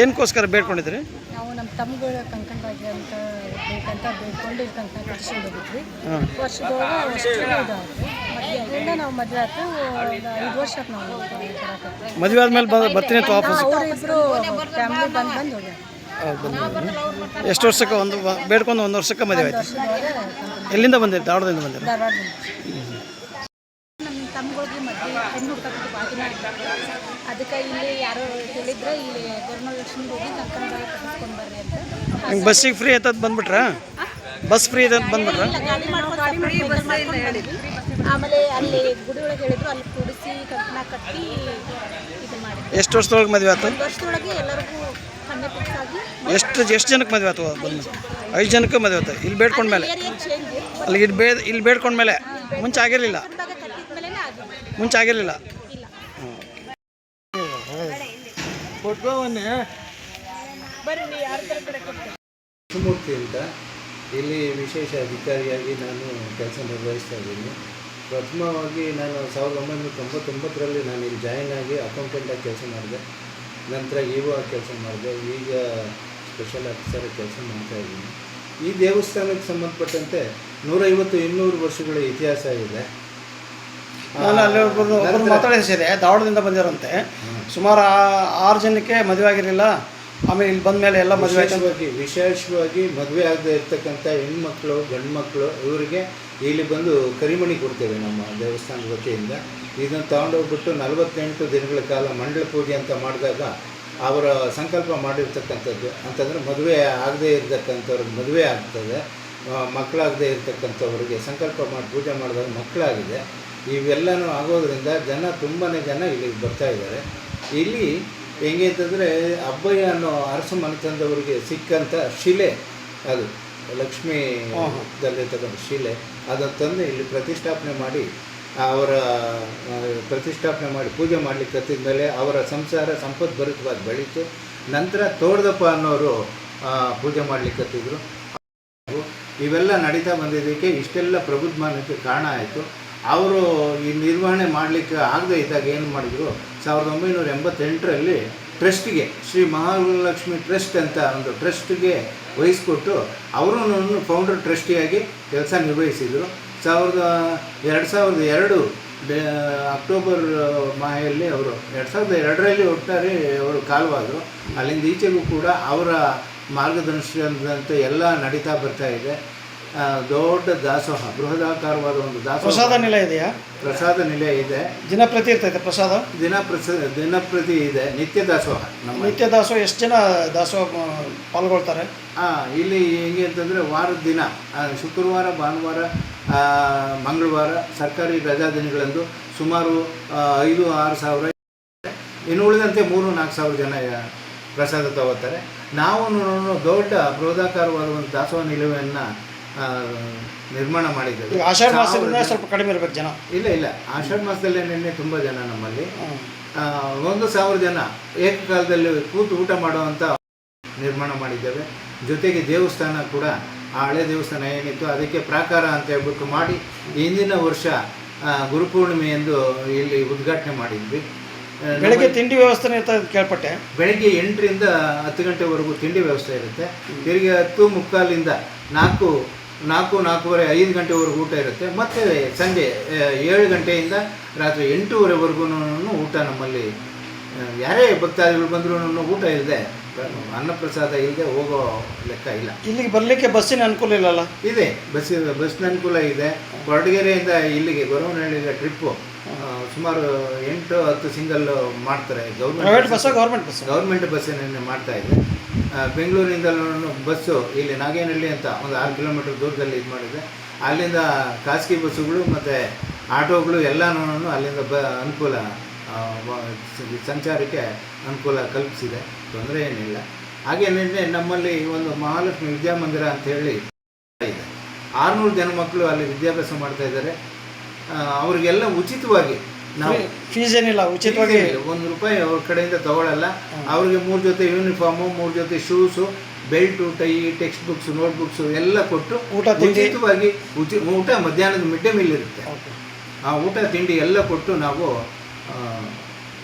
ಏನಕ್ಕೋಸ್ಕರ ಬೇಡ್ಕೊಂಡಿದ್ರಿ? ನಾವು ನಮ್ಮ ತಮ್ಮಗಳ ಕಂಕಣ ಭಾಗ್ಯ ಅಂತ ಬೇಕಂತ ಬೇಡ್ಕೊಂಡು ಇಲ್ಲಿ ಕಂಕಣ ಕಟ್ಟಿಸ್ಕೊಂಡು ಹೋಗಿದ್ವಿ. ವರ್ಷದೊಳಗೆ ಅಷ್ಟು ಮದುವೆ ನಾವು ಮದುವೆ ಆಯ್ತು. 5 ವರ್ಷ ಆಯ್ತು ನಾವು ಮದುವೆ ಆದ್ಮೇಲೆ ಬರ್ತೀನಿ ಅಥವಾ ವಾಪಸ್? ಅವರಿಬ್ಬರು ಫ್ಯಾಮಿಲಿ ಬಂದು ಹೋಗ್ಯಾರ. ಎಷ್ಟು ವರ್ಷಕ್ಕೆ ಒಂದು ಬೇಡ್ಕೊಂಡು 1 ವರ್ಷಕ್ಕೆ ಮದುವೆ ಆಯ್ತು? ಎಲ್ಲಿಂದ ಬಂದಿರಿ? ಧಾರವಾಡದಿಂದ ಬಂದಿರಿ? ಧಾರವಾಡದಿಂದ. ನಮ್ಮ ತಮ್ಮಗಳಿಗೆ ಮದುವೆ ಹೆಣ್ಣು ಹುಡುಕಕ್ಕೆ ಬಾಗಿನ ಅದಕ್ಕೆ ಇಲ್ಲಿ ಯಾರೋ ಹೇಳಿದ್ರೆ ಇಲ್ಲಿ ಗೌರ್ಮೆಂಟ್ ಹೋಗಿ ಕಂಕಣ ಭಾಗ್ಯ ಕಟ್ಟಿಸ್ಕೊಂಡು ಬರ್ರಿ ಅಂತ. ಹಿಂಗೆ ಬಸ್ಸಿಗೆ ಫ್ರೀ ಆಯ್ತದ ಬಂದ್ಬಿಟ್ರಾ? ಬಸ್ ಫ್ರೀ ಇದೆ ಅಂತ ಬಂದ್ಬಿಟ್ರಾ? ಆಮೇಲೆ ಅಲ್ಲಿ ಗುಡಿ ಒಳಗೆ ಹೇಳಿದ್ರು, ಅಲ್ಲಿ ಕುಡಿಸಿ ಕಂಕಣ ಕಟ್ಟಿ ಇದು ಮಾಡಿ. ಎಷ್ಟು ವರ್ಷದೊಳಗೆ ಮದುವೆ ಆಯ್ತು? 1 ವರ್ಷದೊಳಗೆ ಎಲ್ಲರಿಗೂ ಕನ್ಯೆ ಫಿಕ್ಸ್ ಆಗಿ. ಎಷ್ಟು ಜನಕ್ಕೆ ಮದುವೆ ಆಯ್ತು? ಬಂದು 5 ಜನಕ್ಕೆ ಮದುವೆ ಆಯ್ತು. ಇಲ್ಲಿ ಬೇಡ್ಕೊಂಡ್ಮೇಲೆ? ಅಲ್ಲಿ ಇಲ್ಲಿ ಬೇಡ್ಕೊಂಡ್ಮೇಲೆ? ಮುಂಚೆ ಆಗಿರಲಿಲ್ಲ? ಮುಂಚೆ ಆಗಿರಲಿಲ್ಲ? ಶಿವಮೂರ್ತಿ ಅಂತ ಇಲ್ಲಿ ವಿಶೇಷ ಅಧಿಕಾರಿಯಾಗಿ ನಾನು ಕೆಲಸ ನಿರ್ವಹಿಸ್ತಾ ಇದ್ದೀನಿ. ಪ್ರಥಮವಾಗಿ ನಾನು 1999ರಲ್ಲಿ ನಾನು ಇಲ್ಲಿ ಜಾಯಿನ್ ಆಗಿ ಅಕೌಂಟೆಂಟಾಗಿ ಕೆಲಸ ಮಾಡಿದೆ. ನಂತರ ಇಒ ಕೆಲಸ ಮಾಡಿದೆ. ಈಗ ಸ್ಪೆಷಲ್ ಆಫೀಸರ್ ಕೆಲಸ ಮಾಡ್ತಾಯಿದ್ದೀನಿ. ಈ ದೇವಸ್ಥಾನಕ್ಕೆ ಸಂಬಂಧಪಟ್ಟಂತೆ 150-200 ವರ್ಷಗಳ ಇತಿಹಾಸ ಇದೆ. ನಾನು ಅಲ್ಲಿ ಒಬ್ಬರು ಮಾತಾಡಿಸಿದೆ, ಧಾರವಾಡದಿಂದ ಬಂದಿರೋಂತೆ. ಸುಮಾರು 6 ಜನಕ್ಕೆ ಮದುವೆ ಆಗಿರಲಿಲ್ಲ. ಆಮೇಲೆ ಇಲ್ಲಿ ಬಂದ ಮೇಲೆ ಎಲ್ಲ ಮದುವೆ ವಿಶೇಷವಾಗಿ ಮದುವೆ ಆಗದೆ ಇರ್ತಕ್ಕಂಥ ಹೆಣ್ಮಕ್ಳು ಗಂಡು ಮಕ್ಕಳು ಇವರಿಗೆ ಇಲ್ಲಿ ಬಂದು ಕರಿಮಣಿ ಕೊಡ್ತೇವೆ ನಮ್ಮ ದೇವಸ್ಥಾನದ ವತಿಯಿಂದ. ಇದನ್ನು ತೊಗೊಂಡೋಗ್ಬಿಟ್ಟು 48 ದಿನಗಳ ಕಾಲ ಮಂಡಲ ಪೂಜೆ ಅಂತ ಮಾಡಿದಾಗ ಅವರ ಸಂಕಲ್ಪ ಮಾಡಿರ್ತಕ್ಕಂಥದ್ದು ಅಂತಂದರೆ ಮದುವೆ ಆಗದೇ ಇರತಕ್ಕಂಥವ್ರಿಗೆ ಮದುವೆ ಆಗ್ತದೆ, ಮಕ್ಕಳಾಗದೇ ಇರತಕ್ಕಂಥವ್ರಿಗೆ ಸಂಕಲ್ಪ ಮಾಡಿ ಪೂಜೆ ಮಾಡಿದಾಗ ಮಕ್ಕಳಾಗಿದೆ. ಇವೆಲ್ಲನೂ ಆಗೋದ್ರಿಂದ ತುಂಬಾ ಜನ ಇಲ್ಲಿಗೆ ಬರ್ತಾಯಿದ್ದಾರೆ. ಇಲ್ಲಿ ಹೆಂಗೆ ಅಂತಂದರೆ ಅಬ್ಬಯ್ಯ ಅನ್ನೋ ಅರಸ ಮನೆತನದವರಿಗೆ ಸಿಕ್ಕಂಥ ಶಿಲೆ, ಅದು ಲಕ್ಷ್ಮೀದಲ್ಲಿರ್ತಕ್ಕಂಥ ಶಿಲೆ, ಅದನ್ನು ತಂದು ಇಲ್ಲಿ ಪ್ರತಿಷ್ಠಾಪನೆ ಮಾಡಿ ಪೂಜೆ ಮಾಡಲಿಕ್ಕೆ ಕತ್ತಿದ್ಮೇಲೆ ಅವರ ಸಂಸಾರ ಸಂಪದ್ಭರಿತವಾಗಿ ಬೆಳೀತು. ನಂತರ ತೋಡ್ದಪ್ಪ ಅನ್ನೋರು ಪೂಜೆ ಮಾಡಲಿಕ್ಕೆ ಕತ್ತಿದ್ರು. ಇವೆಲ್ಲ ನಡೀತಾ ಬಂದಿದ್ದಕ್ಕೆ ಇಷ್ಟೆಲ್ಲ ಪ್ರಬುದ್ಧಮಾನಕ್ಕೆ ಕಾರಣ ಆಯಿತು. ಅವರು ಈ ನಿರ್ವಹಣೆ ಮಾಡಲಿಕ್ಕೆ ಆಗದೆ ಇದ್ದಾಗ ಏನು ಮಾಡಿದರು, 1988ರಲ್ಲಿ ಟ್ರಸ್ಟಿಗೆ, ಶ್ರೀ ಮಹಾಲಕ್ಷ್ಮಿ ಟ್ರಸ್ಟ್ ಅಂತ ಒಂದು ಟ್ರಸ್ಟಿಗೆ ವಹಿಸ್ಕೊಟ್ಟು ಅವರು ಫೌಂಡರ್ ಟ್ರಸ್ಟಿಯಾಗಿ ಕೆಲಸ ನಿರ್ವಹಿಸಿದರು. 2002 ಅಕ್ಟೋಬರ್ ಮಾಹೆಯಲ್ಲಿ ಅವರು 2002ರಲ್ಲಿ ಒಟ್ಟಾರೆ ಅವರು ಕಾಲವಾದರು. ಅಲ್ಲಿಂದ ಈಚೆಗೂ ಕೂಡ ಅವರ ಮಾರ್ಗದರ್ಶನದಂತೆ ಎಲ್ಲ ನಡೀತಾ ಬರ್ತಾ ಇದೆ. ದೊಡ್ಡ ದಾಸೋಹ, ಬೃಹದಾಕಾರವಾದ ಒಂದು ದಾಸೋಹ. ಪ್ರಸಾದ ನಿಲಯ ಇದೆಯಾ? ಪ್ರಸಾದ ನಿಲಯ ಇದೆ. ದಿನಪ್ರತಿ ಇರ್ತೈತೆ ಪ್ರಸಾದ? ದಿನಪ್ರತಿ ಇದೆ. ನಿತ್ಯ ದಾಸೋಹ. ನಮ್ಮ ನಿತ್ಯ ದಾಸೋಹ ಎಷ್ಟು ಜನ ದಾಸೋಹ ಪಾಲ್ಗೊಳ್ತಾರೆ? ಇಲ್ಲಿ ಹೆಂಗೆ ಅಂತಂದರೆ ವಾರದ ದಿನ ಶುಕ್ರವಾರ, ಭಾನುವಾರ, ಮಂಗಳವಾರ ಸರ್ಕಾರಿ ರಜಾ ದಿನಗಳಂದು ಸುಮಾರು 5-6 ಸಾವಿರ, ಇನ್ನು ಉಳಿದಂತೆ 3-4 ಸಾವಿರ ಜನ ಪ್ರಸಾದ ತಗೋತಾರೆ. ನಾವು ದೊಡ್ಡ ಬೃಹದಾಕಾರವಾದ ಒಂದು ದಾಸೋಹ ನಿಲಯವನ್ನು ನಿರ್ಮಾಣ ಮಾಡಿದ್ದೇವೆ. ಆಷಾಢ ಮಾಸದಿಂದ ಸ್ವಲ್ಪ ಕಡಿಮೆ ಇರಬೇಕು ಜನ? ಇಲ್ಲ, ಆಷಾಢ ಮಾಸದಲ್ಲೇ ನಿನ್ನೆ ತುಂಬ ಜನ ನಮ್ಮಲ್ಲಿ 1,000 ಜನ ಏಕಕಾಲದಲ್ಲಿ ಕೂತು ಊಟ ಮಾಡುವಂಥ ನಿರ್ಮಾಣ ಮಾಡಿದ್ದೇವೆ. ಜೊತೆಗೆ ದೇವಸ್ಥಾನ ಕೂಡ, ಆ ಹಳೆ ದೇವಸ್ಥಾನ ಏನಿತ್ತು ಅದಕ್ಕೆ ಪ್ರಾಕಾರ ಅಂತ ಹೇಳ್ಬಿಟ್ಟು ಮಾಡಿ ಹಿಂದಿನ ವರ್ಷ ಗುರುಪೂರ್ಣಿಮೆ ಎಂದು ಇಲ್ಲಿ ಉದ್ಘಾಟನೆ ಮಾಡಿದ್ವಿ. ಬೆಳಗ್ಗೆ ತಿಂಡಿ ವ್ಯವಸ್ಥೆ ಇರ್ತದೆ ಕೇಳ್ಪಟ್ಟೆ? ಬೆಳಗ್ಗೆ 8ರಿಂದ 10 ಗಂಟೆವರೆಗೂ ತಿಂಡಿ ವ್ಯವಸ್ಥೆ ಇರುತ್ತೆ. ತಿರುಗಿ 10:45ರಿಂದ 4-4:45, 5 ಗಂಟೆವರೆಗೂ ಊಟ ಇರುತ್ತೆ. ಮತ್ತು ಸಂಜೆ 7 ಗಂಟೆಯಿಂದ ರಾತ್ರಿ 8:30ವರೆಗೂ ಊಟ ನಮ್ಮಲ್ಲಿ. ಯಾರೇ ಭಕ್ತಾದಿಗಳು ಬಂದರೂ ಊಟ ಇಲ್ಲದೆ, ಅನ್ನಪ್ರಸಾದ ಇಲ್ಲದೆ ಹೋಗೋ ಲೆಕ್ಕ ಇಲ್ಲ. ಇಲ್ಲಿಗೆ ಬರಲಿಕ್ಕೆ ಬಸ್ಸಿನ ಅನುಕೂಲ ಇಲ್ಲಲ್ಲ? ಇದೆ, ಬಸ್ಸಿನ ಅನುಕೂಲ ಇದೆ. ಕೊರಟಗೆರೆಯಿಂದ ಇಲ್ಲಿಗೆ ಗೊರವನಹಳ್ಳಿಗೆ ಟ್ರಿಪ್ಪು ಸುಮಾರು 8-10 ಸಿಂಗಲ್ ಮಾಡ್ತಾರೆ. ಗೌರ್ಮೆಂಟ್ ಬಸ್ಸನ್ನೇ ಮಾಡ್ತಾ ಇದೆ. ಬೆಂಗಳೂರಿನಿಂದ ಬಸ್ಸು ಇಲ್ಲಿ ನಾಗೇನಹಳ್ಳಿ ಅಂತ ಒಂದು 6 ಕಿಲೋಮೀಟರ್ ದೂರದಲ್ಲಿ ಇದು ಮಾಡಿದೆ. ಅಲ್ಲಿಂದ ಖಾಸಗಿ ಬಸ್ಸುಗಳು ಮತ್ತು ಆಟೋಗಳು ಎಲ್ಲನೂ ಅಲ್ಲಿಂದ ಅನುಕೂಲ, ಸಂಚಾರಕ್ಕೆ ಅನುಕೂಲ ಕಲ್ಪಿಸಿದೆ. ತೊಂದರೆ ಏನಿಲ್ಲ. ಹಾಗೇನಿದೆ, ನಮ್ಮಲ್ಲಿ ಒಂದು ಮಹಾಲಕ್ಷ್ಮಿ ವಿದ್ಯಾಮಂದಿರ ಅಂತ ಹೇಳಿ ಇದೆ. 600 ಜನ ಮಕ್ಕಳು ಅಲ್ಲಿ ವಿದ್ಯಾಭ್ಯಾಸ ಮಾಡ್ತಾ ಇದ್ದಾರೆ. ಅವರಿಗೆಲ್ಲ ಉಚಿತವಾಗಿ, ನಾವು ಫೀಸ್ ಏನಿಲ್ಲ, ಉಚಿತವಾಗಿ ₹1 ಅವ್ರ ಕಡೆಯಿಂದ ತಗೊಳ್ಳಲ್ಲ. ಅವ್ರಿಗೆ 3 ಜೊತೆ ಯೂನಿಫಾರ್ಮು, 3 ಜೊತೆ shoes, belt, tie, text books, note books ಎಲ್ಲ ಕೊಟ್ಟು ಉಚಿತವಾಗಿ ಊಟ, ಮಧ್ಯಾಹ್ನದ ಮಿಡ್ ಡೇ ಮೀಲ್ ಇರುತ್ತೆ. ಆ ಊಟ ತಿಂಡಿ ಎಲ್ಲ ಕೊಟ್ಟು ನಾವು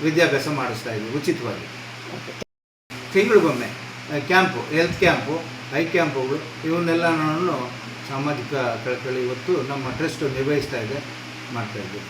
ವಿದ್ಯಾಭ್ಯಾಸ ಮಾಡಿಸ್ತಾ ಇದ್ವಿ ಉಚಿತವಾಗಿ. ತಿಂಗಳಿಗೊಮ್ಮೆ ಕ್ಯಾಂಪು, ಹೆಲ್ತ್ ಕ್ಯಾಂಪು, ಐ ಕ್ಯಾಂಪುಗಳು ಇವನ್ನೆಲ್ಲನೂ ಸಾಮಾಜಿಕ ಕಳಕಳಿ ಇವತ್ತು ನಮ್ಮ ಟ್ರಸ್ಟ್ ನಿರ್ವಹಿಸ್ತಾ ಇದೆ, ಮಾಡ್ತಾಯಿದ್ದೀವಿ.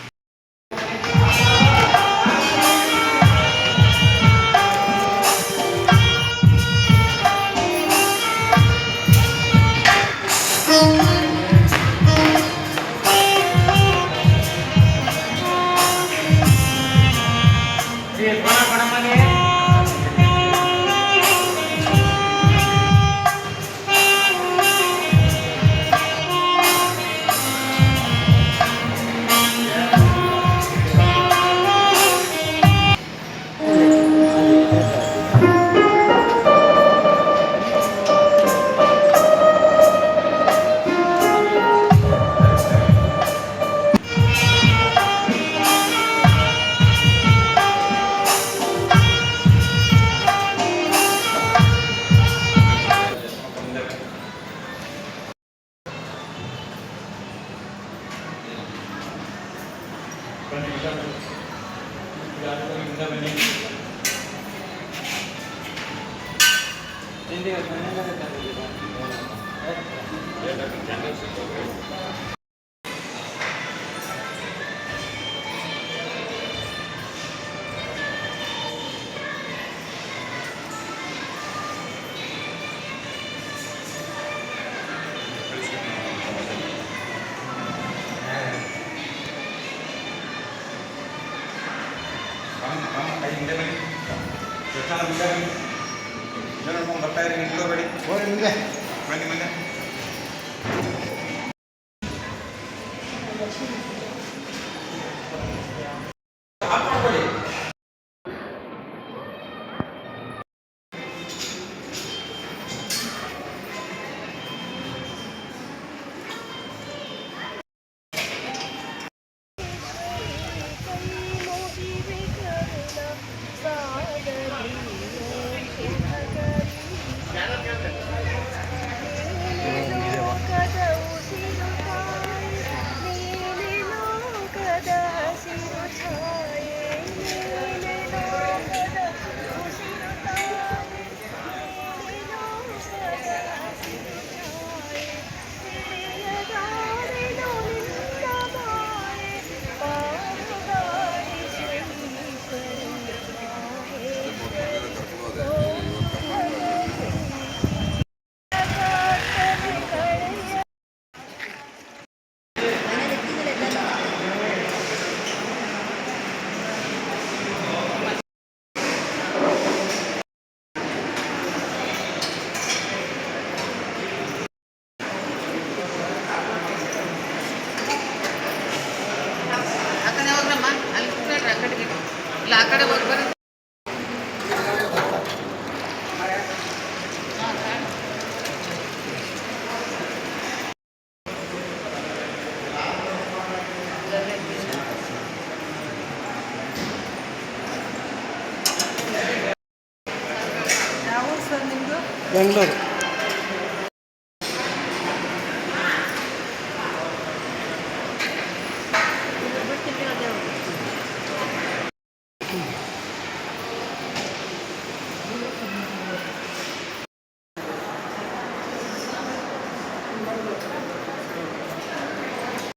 ಬೆಂಗಳೂರು.